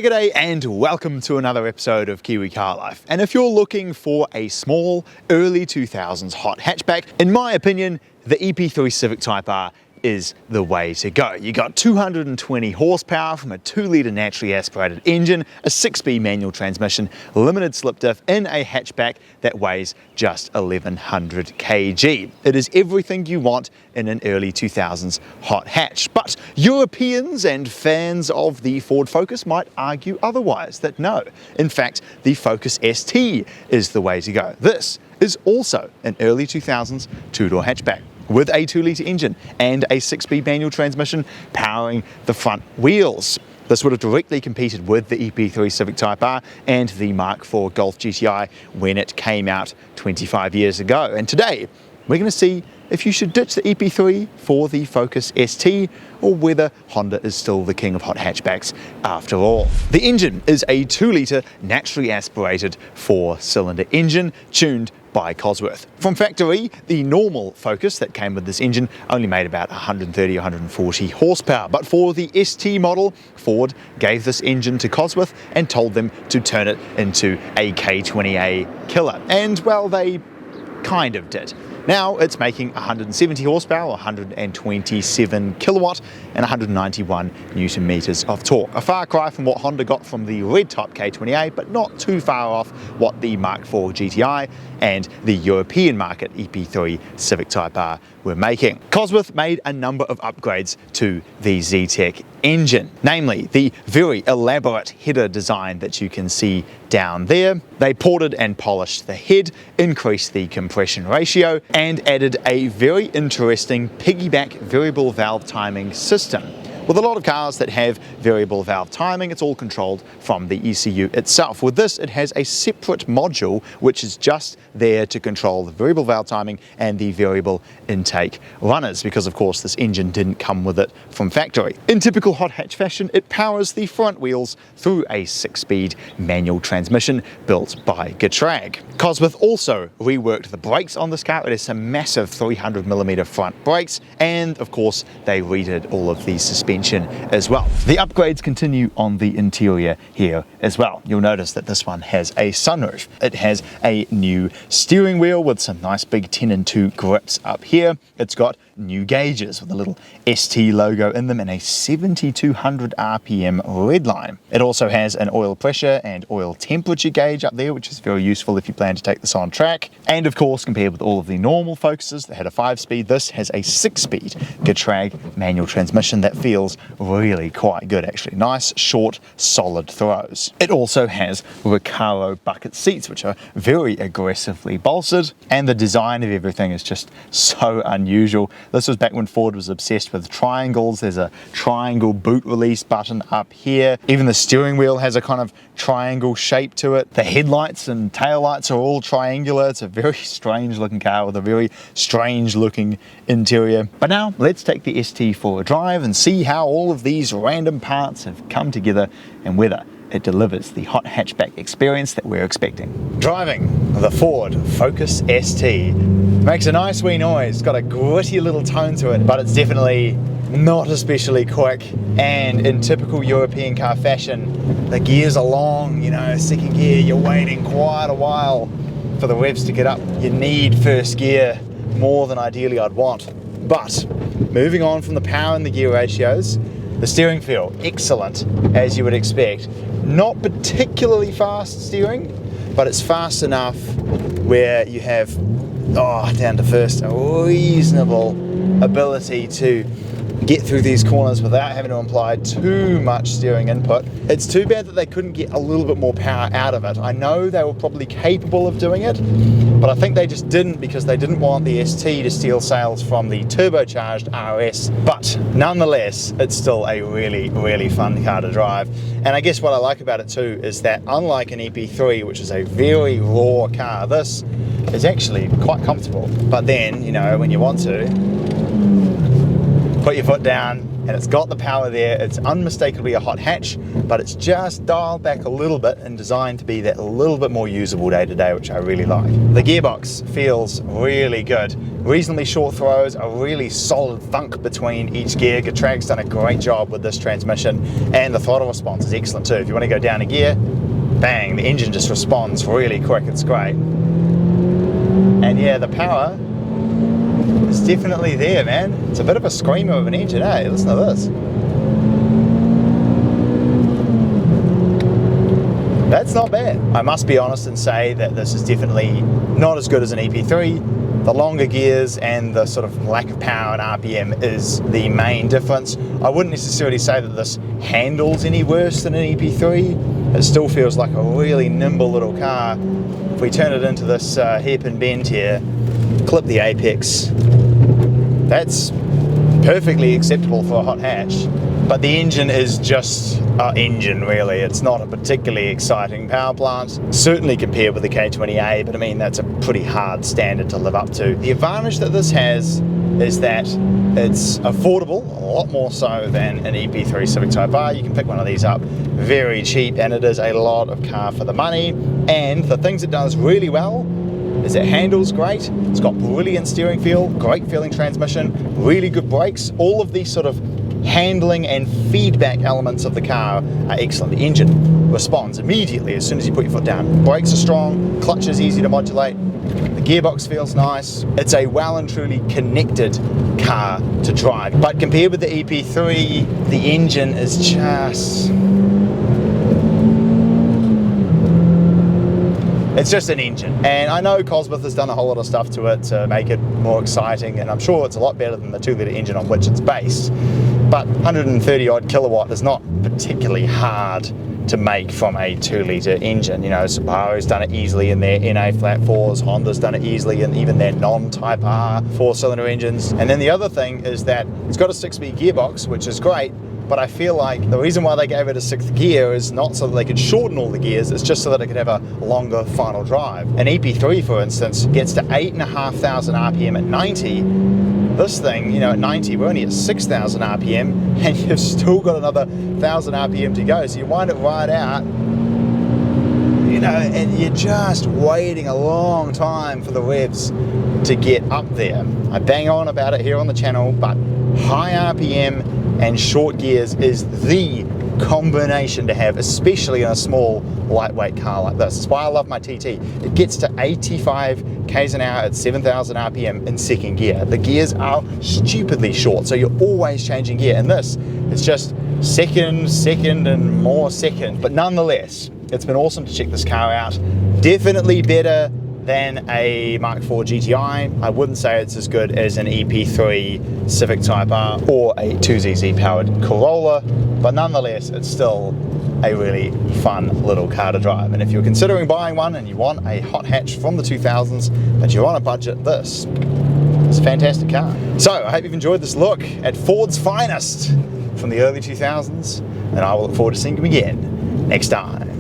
G'day, and welcome to another episode of Kiwi Car Life. And if you're looking for a small, early 2000s hot hatchback, in my opinion, the EP3 Civic Type R is the way to go. You got 220 horsepower from a 2-litre naturally aspirated engine, a 6-speed manual transmission, limited slip diff in a hatchback that weighs just 1100 kg. It is everything you want in an early 2000s hot hatch. But Europeans and fans of the Ford Focus might argue otherwise, that no, in fact, the Focus ST is the way to go. This is also an early 2000s two-door hatchback with a 2-litre engine and a 6-speed manual transmission powering the front wheels. This would have directly competed with the EP3 Civic Type R and the Mark IV Golf GTI when it came out 25 years ago. And today, we're going to see if you should ditch the EP3 for the Focus ST or whether Honda is still the king of hot hatchbacks after all. The engine is a 2-litre naturally aspirated 4-cylinder engine tuned by Cosworth. From factory, the normal Focus that came with this engine only made about 130 or 140 horsepower, but for the ST model, Ford gave this engine to Cosworth and told them to turn it into a K20A killer. And well, they kind of did. Now it's making 170 horsepower, 127 kilowatt, and 191 newton meters of torque. A far cry from what Honda got from the red top K20A, but not too far off what the Mark IV GTI and the European market EP3 Civic Type R were making. Cosworth made a number of upgrades to the Z-Tech engine, namely the very elaborate header design that you can see down there. They ported and polished the head, increased the compression ratio, and added a very interesting piggyback variable valve timing system. With a lot of cars that have variable valve timing, it's all controlled from the ECU itself. With this, it has a separate module which is just there to control the variable valve timing and the variable intake runners, because of course this engine didn't come with it from factory. In typical hot hatch fashion, it powers the front wheels through a 6-speed manual transmission built by Getrag. Cosworth also reworked the brakes on this car. It has some massive 300mm front brakes, and of course they redid all of the suspension as well. The upgrades continue on the interior here as well. You'll notice that this one has a sunroof. It has a new steering wheel with some nice big 10 and 2 grips up here. It's got new gauges with a little ST logo in them and a 7200 RPM red line. It also has an oil pressure and oil temperature gauge up there, which is very useful if you plan to take this on track. And of course, compared with all of the normal Focuses that had a 5-speed, this has a 6-speed Getrag manual transmission that feels really quite good actually. Nice, short, solid throws. It also has Recaro bucket seats, which are very aggressively bolstered, and the design of everything is just so unusual. This was back when Ford was obsessed with triangles. There's a triangle boot release button up here. Even the steering wheel has a kind of triangle shape to it. The headlights and taillights are all triangular. It's a very strange looking car with a very strange looking interior. But now let's take the ST for a drive and see how all of these random parts have come together and whether it delivers the hot hatchback experience that we're expecting. Driving the Ford Focus ST makes a nice wee noise. It's got a gritty little tone to it, but it's definitely not especially quick. And in typical European car fashion, the gears are long, you know, second gear, you're waiting quite a while for the revs to get up. You need first gear more than ideally I'd want. But moving on from the power and the gear ratios, the steering feel, excellent as you would expect. Not particularly fast steering, but it's fast enough where you have, down to first, a reasonable ability to get through these corners without having to apply too much steering input. It's too bad that they couldn't get a little bit more power out of it. I know they were probably capable of doing it, but I think they just didn't because they didn't want the ST to steal sales from the turbocharged RS. But nonetheless, it's still a really, really fun car to drive. And I guess what I like about it too is that unlike an EP3, which is a very raw car, this is actually quite comfortable. But then, you know, when you want to, put your foot down, and it's got the power there. It's unmistakably a hot hatch, but it's just dialed back a little bit and designed to be that little bit more usable day to day, which I really like. The gearbox feels really good. Reasonably short throws, a really solid thunk between each gear. Getrag's done a great job with this transmission, and the throttle response is excellent too. If you want to go down a gear, bang, the engine just responds really quick. It's great. And yeah, the power is definitely there, man. It's a bit of a screamer of an engine, eh? Listen to this. That's not bad. I must be honest and say that this is definitely not as good as an EP3. The longer gears and the sort of lack of power and RPM is the main difference. I wouldn't necessarily say that this handles any worse than an EP3. It still feels like a really nimble little car. If we turn it into this hairpin bend here, clip the apex, that's perfectly acceptable for a hot hatch. But the engine is just an engine, really. It's not a particularly exciting power plant, certainly compared with the K20A, but I mean, that's a pretty hard standard to live up to. The advantage that this has is that it's affordable, a lot more so than an EP3 Civic Type R. You can pick one of these up very cheap, and it is a lot of car for the money. And the things it does really well is it handles great, it's got brilliant steering feel, great feeling transmission, really good brakes. All of these sort of handling and feedback elements of the car are excellent. The engine responds immediately as soon as you put your foot down. Brakes are strong, clutch is easy to modulate, the gearbox feels nice. It's a well and truly connected car to drive. But compared with the EP3, the engine is just... it's just an engine. And I know Cosworth has done a whole lot of stuff to it to make it more exciting, and I'm sure it's a lot better than the 2-litre engine on which it's based. But 130 odd kilowatt is not particularly hard to make from a 2-litre engine. You know, Subaru's done it easily in their NA flat 4s, Honda's done it easily in even their non-Type R 4-cylinder engines. And then the other thing is that it's got a 6-speed gearbox, which is great, but I feel like the reason why they gave it a 6th gear is not so that they could shorten all the gears, it's just so that it could have a longer final drive. An EP3, for instance, gets to 8,500 RPM at 90. This thing, you know, at 90, we're only at 6,000 RPM, and you've still got another 1,000 RPM to go. So you wind it right out, you know, and you're just waiting a long time for the revs to get up there. I bang on about it here on the channel, but high RPM and short gears is the combination to have, especially in a small, lightweight car like this. That's why I love my TT. It gets to 85 k's an hour at 7,000 RPM in second gear. The gears are stupidly short, so you're always changing gear. And this, it's just second, and more second. But nonetheless, it's been awesome to check this car out. Definitely better than a Mark IV GTI. I wouldn't say it's as good as an EP3 Civic Type R or a 2ZZ powered Corolla, but nonetheless, it's still a really fun little car to drive. And if you're considering buying one and you want a hot hatch from the 2000s, but you're on a budget, this is a fantastic car. So I hope you've enjoyed this look at Ford's finest from the early 2000s, and I will look forward to seeing you again next time.